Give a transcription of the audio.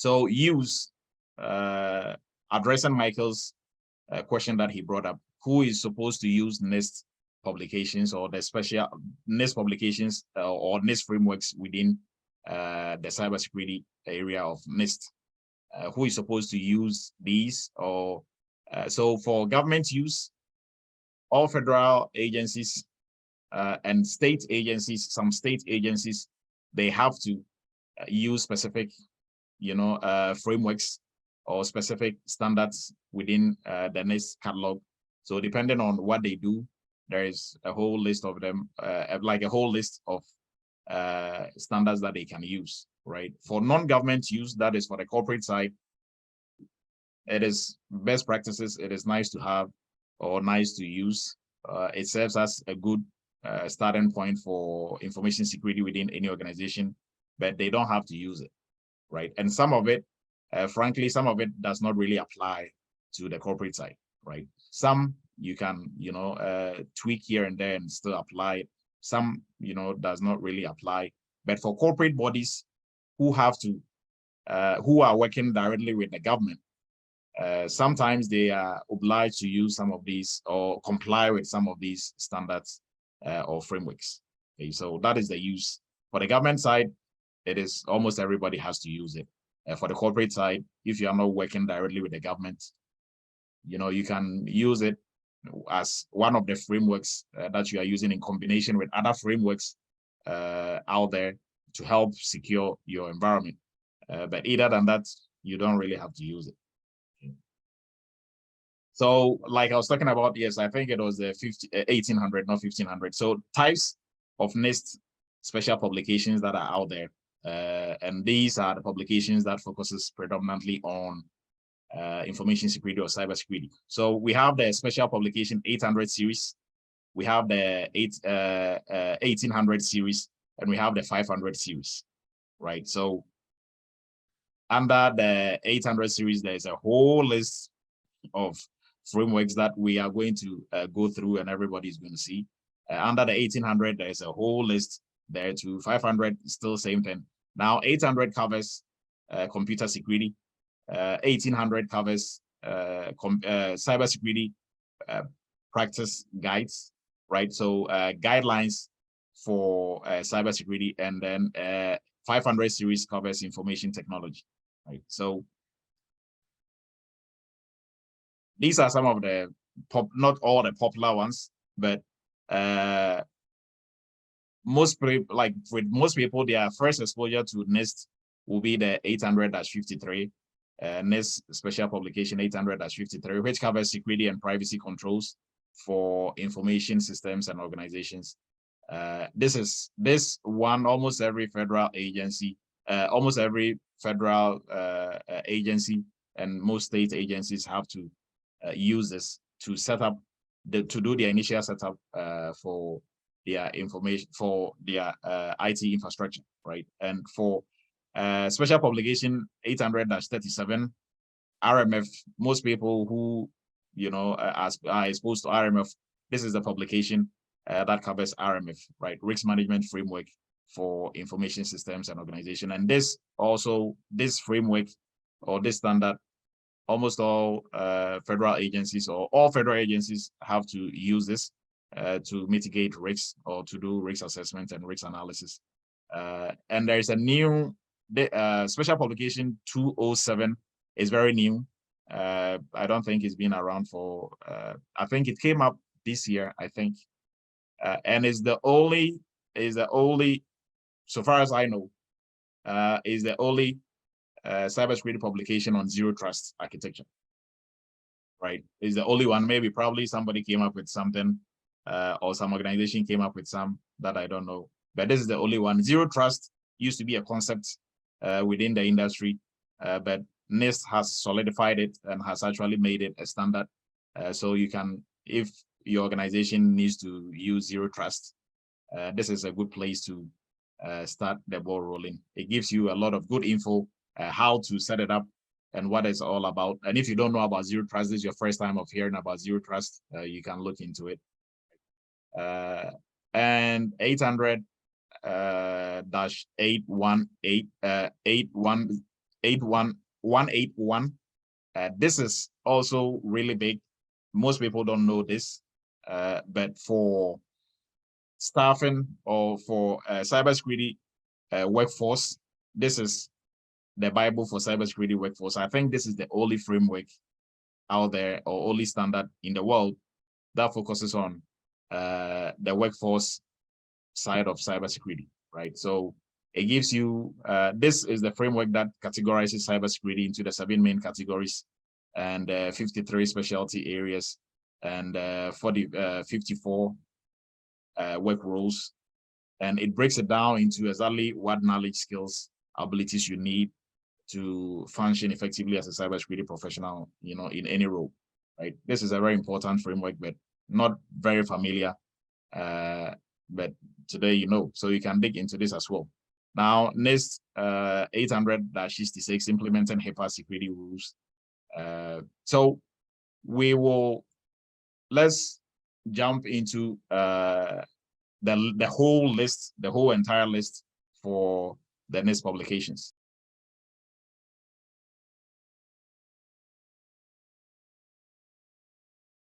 So use, addressing Michael's question that he brought up, who is supposed to use NIST publications or the special NIST publications or NIST frameworks within the cybersecurity area of NIST? Who is supposed to use these? Or so for government use, all federal agencies and state agencies, some state agencies, they have to use specific, frameworks or specific standards within the NIST catalog. So depending on what they do, there is a whole list of them, like a whole list of standards that they can use, right? For non-government use, that is for the corporate side, it is best practices. It is nice to have or nice to use. It serves as a good starting point for information security within any organization, but they don't have to use it, right? And some of it, frankly, some of it does not really apply to the corporate side, right? Some you can, tweak here and there and still apply it. Some, does not really apply. But for corporate bodies who have to, who are working directly with the government, sometimes they are obliged to use some of these or comply with some of these standards or frameworks. Okay, so that is the use. For the government side, it is almost everybody has to use it. For the corporate side, if you are not working directly with the government, you can use it as one of the frameworks that you are using in combination with other frameworks out there to help secure your environment. But other than that, you don't really have to use it. So like I was talking about, yes, I think it was 1800, not 1500. So types of NIST special publications that are out there. And these are the publications that focuses predominantly on information security or cybersecurity. So we have the special publication 800 series, we have the 1800 series, and we have the 500 series, right? So under the 800 series, there's a whole list of frameworks that we are going to go through and everybody's going to see. Under the 1800, there's a whole list there too. 500, still same thing. Now 800 covers computer security. 1800 covers cybersecurity practice guides, right? So guidelines for cybersecurity, and then 500 series covers information technology, right? So these are some of the not all the popular ones, but most people, like with most people, their first exposure to NIST will be the 800-53. NIST special publication 800-53, which covers security and privacy controls for information systems and organizations. This one, almost every federal agency, and most state agencies have to use this to set up to do the initial setup for their information, for their IT infrastructure, right? And for special publication 800-37, RMF, most people who are exposed to RMF, this is the publication that covers RMF, right? Risk Management Framework for Information Systems and Organization. And this framework or this standard, almost all federal agencies or all federal agencies have to use this to mitigate risks or to do risk assessment and risk analysis. And there is a new special publication 207 is very new. I don't think it's been around for, I think it came up this year, I think. And is the only, so far as I know, is the only cybersecurity publication on zero trust architecture, right? Is the only one. Maybe probably somebody came up with something or some organization came up with some that I don't know, but this is the only one. Zero trust used to be a concept within the industry, but NIST has solidified it and has actually made it a standard. So you can, if your organization needs to use zero trust, this is a good place to start the ball rolling. It gives you a lot of good info, how to set it up and what it's all about. And if you don't know about zero trust, this is your first time of hearing about zero trust, you can look into it. And 800-818, 181. This is also really big. Most people don't know this, but for staffing or for cybersecurity workforce, this is the Bible for cybersecurity workforce. I think this is the only framework out there or only standard in the world that focuses on the workforce side of cybersecurity, right? So it gives you, this is the framework that categorizes cybersecurity into the 7 main categories and 53 specialty areas and 54 work roles. And it breaks it down into exactly what knowledge, skills, abilities you need to function effectively as a cybersecurity professional, in any role, right? This is a very important framework, but not very familiar. But today, so you can dig into this as well. Now, NIST 800-66 implementing HIPAA security rules. So let's jump into the whole list, the whole entire list for the NIST publications.